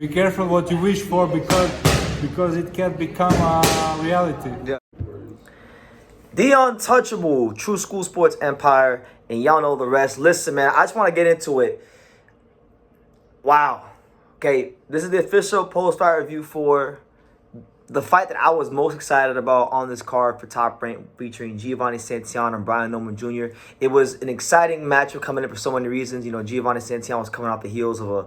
Be careful what you wish for because it can become a reality. Yeah. The untouchable True School Sports Empire, and y'all know the rest. Listen, man, I just want to get into it. Wow. Okay, this is the official post-fight review for the fight that I was most excited about on this card for Top Rank, featuring Giovani Santillan and Brian Norman Jr. It was an exciting matchup coming in for so many reasons. You know, Giovani Santillan was coming off the heels of a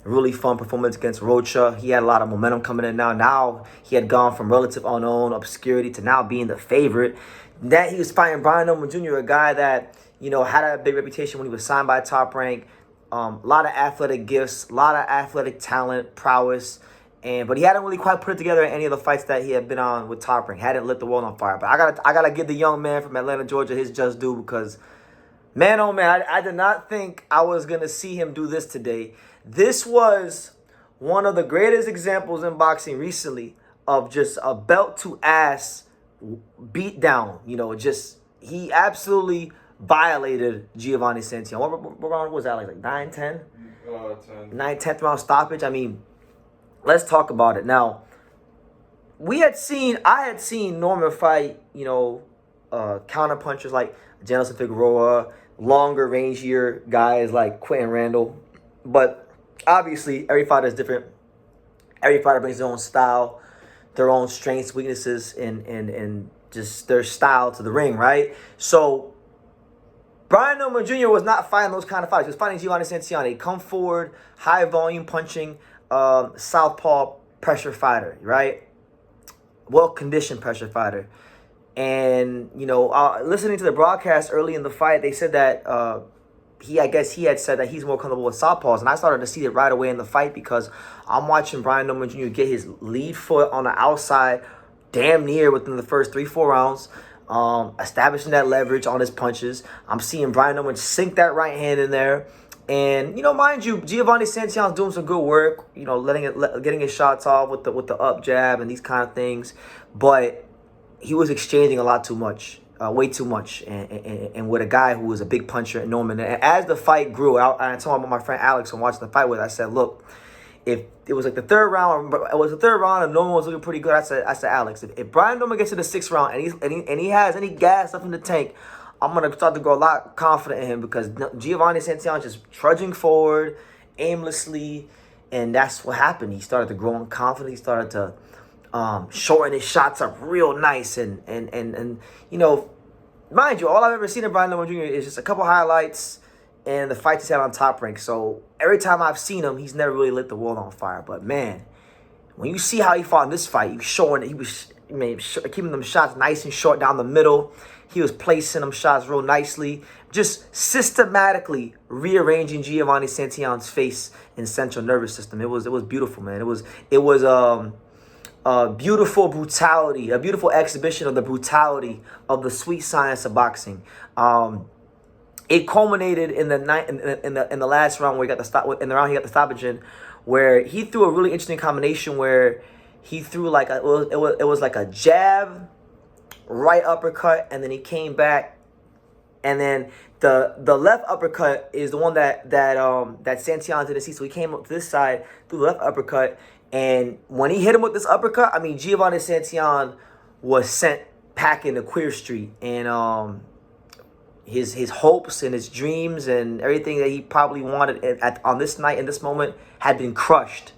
really fun performance against Rocha. He had a lot of momentum coming in now. Now he had gone from relative unknown obscurity to now being the favorite. That he was fighting Brian Norman Jr., a guy that, you know, had a big reputation when he was signed by Top Rank. A lot of athletic gifts, a lot of athletic talent, prowess. But he hadn't really quite put it together in any of the fights that he had been on with Top Rank. Hadn't lit the world on fire. But I gotta give the young man from Atlanta, Georgia, his just due, because man, oh man, I did not think I was gonna see him do this today. This was one of the greatest examples in boxing recently of just a belt to ass beat down. You know, just he absolutely violated Giovani Santillan. What round was that? Like 9, 10? 10. 9, 10th round stoppage. I mean, let's talk about it. Now, I had seen Norman fight, you know, counter punchers like Janelson Figueroa, longer, rangier guys like Quentin Randall. But obviously, every fighter is different. Every fighter brings their own style, their own strengths, weaknesses, and just their style to the ring, right? So Brian Norman Jr. was not fighting those kind of fights. He was fighting Giovanni Santillan. He come forward, high volume punching, southpaw pressure fighter, right? Well-conditioned pressure fighter. And, you know, listening to the broadcast early in the fight, they said that I guess he had said that he's more comfortable with southpaws. And I started to see it right away in the fight because I'm watching Brian Norman Jr. get his lead foot on the outside damn near within the first 3-4 rounds. Establishing that leverage on his punches. I'm seeing Brian Norman sink that right hand in there. And, you know, mind you, Giovani Santillan's doing some good work, you know, getting his shots off with the up jab and these kind of things. But he was exchanging a lot too much, way too much. And with a guy who was a big puncher at Norman. And as the fight grew, I told my friend Alex I'm watching the fight with, I said, look, if it was like the third round, and Norman was looking pretty good, I said, Alex, if Brian Norman gets to the 6th round and he has any gas left in the tank, I'm gonna start to grow a lot confident in him, because Giovani Santillan just trudging forward aimlessly, and that's what happened. He started to grow in confidence. He started to shorten his shots up real nice, and you know, mind you, all I've ever seen of Brian Norman Jr. is just a couple highlights and the fights he's had on Top Rank. So every time I've seen him, he's never really lit the world on fire. But man, when you see how he fought in this fight, he was keeping them shots nice and short down the middle. He was placing them shots real nicely, just systematically rearranging Giovani Santillan's face and central nervous system. It was beautiful, man. It was a beautiful brutality, a beautiful exhibition of the brutality of the sweet science of boxing. It culminated in the last round where he got the stop. In the round he got the stoppage in, where he threw a really interesting combination where he threw like it was like a jab, right uppercut, and then he came back, and then the left uppercut is the one that Santillan didn't see. So he came up to this side, threw the left uppercut, and when he hit him with this uppercut, I mean, Giovani Santillan was sent packing to Queer Street, and his hopes and his dreams and everything that he probably wanted on this night, in this moment, had been crushed,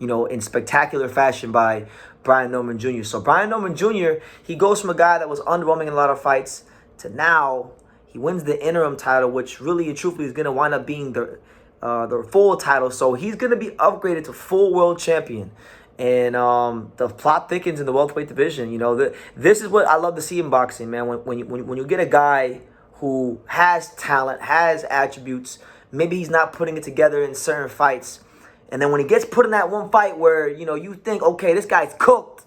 you know, in spectacular fashion by Brian Norman Jr. So Brian Norman Jr., he goes from a guy that was underwhelming in a lot of fights to now he wins the interim title, which really and truthfully is going to wind up being the full title. So he's going to be upgraded to full world champion. And the plot thickens in the welterweight division. You know, this is what I love to see in boxing, man. When you get a guy who has talent, has attributes, maybe he's not putting it together in certain fights, and then when he gets put in that one fight where, you know, you think, okay, this guy's cooked,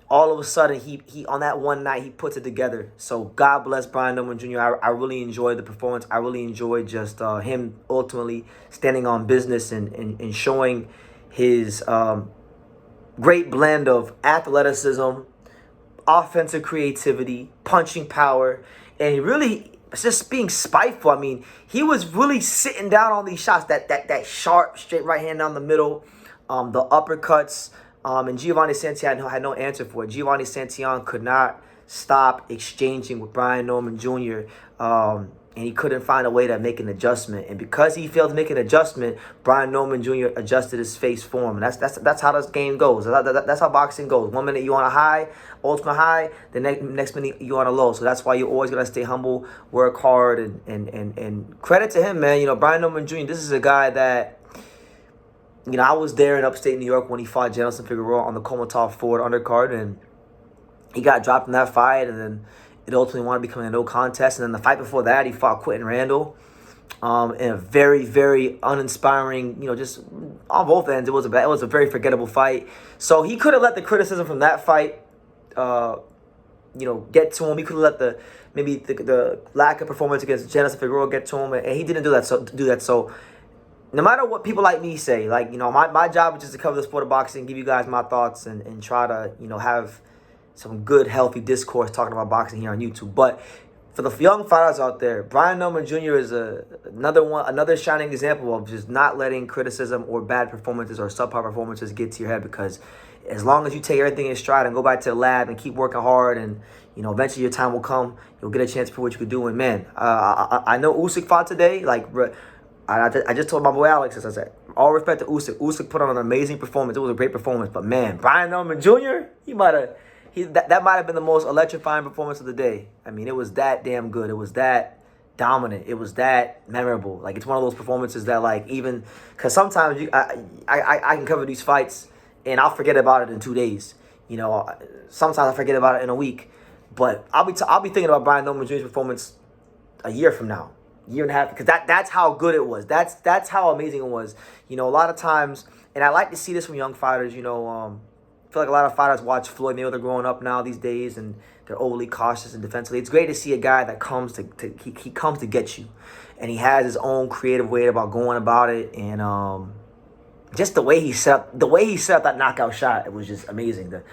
all of a sudden he on that one night he puts it together. So God bless Brian Norman Jr. I really enjoyed the performance. I really enjoyed just him ultimately standing on business and showing his great blend of athleticism, offensive creativity, punching power, and he really just being spiteful. I mean, he was really sitting down on these shots. That sharp, straight right hand down the middle, the uppercuts, and Giovani Santillan had no answer for it. Giovani Santillan could not stop exchanging with Brian Norman Jr., and he couldn't find a way to make an adjustment. And because he failed to make an adjustment, Brian Norman Jr. adjusted his face for him. And that's how this game goes. That's how boxing goes. 1 minute you on a high, ultimate high. The next minute you on a low. So that's why you always gotta stay humble, work hard, and credit to him, man. You know, Brian Norman Jr. This is a guy that, you know, I was there in upstate New York when he fought Janelson Figueroa on the Komatov Ford undercard, and he got dropped in that fight, and then it ultimately wound up becoming a no contest. And then the fight before that, he fought Quentin Randall in a very, very uninspiring, you know, just on both ends. It was a very forgettable fight. So he could have let the criticism from that fight, you know, get to him. He could have let the lack of performance against Janelson Figueroa get to him, and he didn't do that. So no matter what people like me say, like, you know, my job is just to cover the sport of boxing, give you guys my thoughts, and try to, you know, have some good, healthy discourse talking about boxing here on YouTube. But for the young fighters out there, Brian Norman Jr. is another shining example of just not letting criticism or bad performances or subpar performances get to your head, because as long as you take everything in stride and go back to the lab and keep working hard, and, you know, eventually your time will come, you'll get a chance to prove what you could do. And, man, I know Usyk fought today. Like, I just told my boy Alex, as I said, all respect to Usyk. Usyk put on an amazing performance. It was a great performance. But, man, Brian Norman Jr., that might have been the most electrifying performance of the day. I mean, it was that damn good. It was that dominant. It was that memorable. Like, it's one of those performances that, like, even because sometimes I can cover these fights and I'll forget about it in 2 days. You know, sometimes I forget about it in a week. But I'll be thinking about Brian Norman Jr.'s performance a year from now, year and a half, because that's how good it was. That's how amazing it was. You know, a lot of times, and I like to see this from young fighters. You know, I feel like a lot of fighters watch Floyd Mayweather growing up now these days, and they're overly cautious and defensively. It's great to see a guy that comes he comes to get you, and he has his own creative way about going about it, and just the way he set up that knockout shot, it was just amazing. It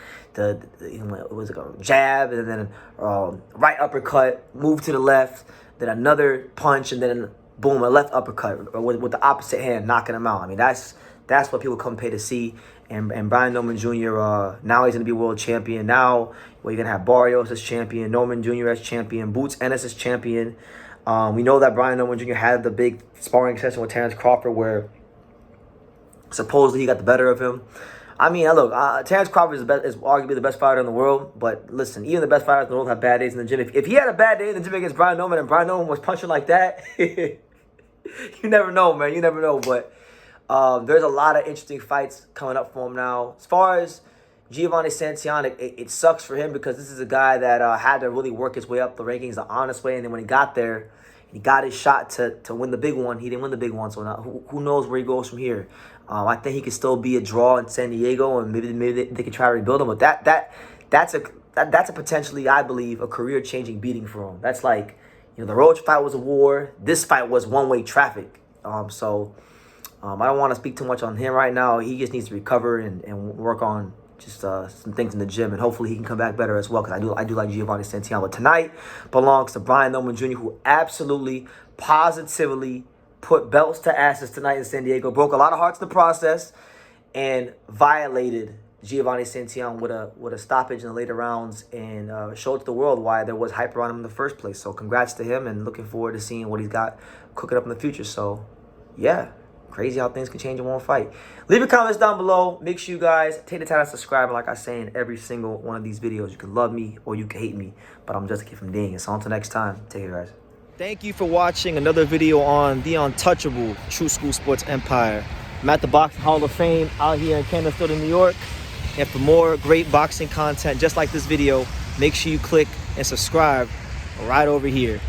was like a jab, and then right uppercut, move to the left, then another punch, and then boom, a left uppercut with the opposite hand, knocking him out. I mean, that's what people come pay to see. And Brian Norman Jr., now he's going to be world champion. Now, you're going to have Barrios as champion, Norman Jr. as champion, Boots Ennis as champion. We know that Brian Norman Jr. had the big sparring session with Terrence Crawford where supposedly he got the better of him. I mean, look, Terrence Crawford is arguably the best fighter in the world. But listen, even the best fighters in the world have bad days in the gym. If he had a bad day in the gym against Brian Norman, and Brian Norman was punching like that, you never know, man. You never know. But there's a lot of interesting fights coming up for him now. As far as Giovani Santillan, it sucks for him, because this is a guy that had to really work his way up the rankings the honest way. And then when he got there, he got his shot to win the big one. He didn't win the big one, so now who knows where he goes from here. I think he could still be a draw in San Diego, and maybe they can try to rebuild him. But that's a potentially, I believe, a career-changing beating for him. That's like, you know, the Roach fight was a war. This fight was one-way traffic. I don't want to speak too much on him right now. He just needs to recover and work on just some things in the gym, and hopefully he can come back better as well, because I do like Giovani Santillan. But tonight belongs to Brian Norman Jr., who absolutely, positively put belts to asses tonight in San Diego, broke a lot of hearts in the process, and violated Giovani Santillan with a stoppage in the later rounds, and showed to the world why there was hype around him in the first place. So congrats to him, and looking forward to seeing what he's got cooking up in the future. So yeah, crazy how things can change in one fight. Leave your comments down below. Make sure you guys take the time to subscribe. And like I say in every single one of these videos, you can love me or you can hate me, but I'm just a kid from Ding. So until next time, take care, guys. Thank you for watching another video on the untouchable True School Sports Empire. I'm at the Boxing Hall of Fame out here in Canastota, New York. And for more great boxing content just like this video, make sure you click and subscribe right over here.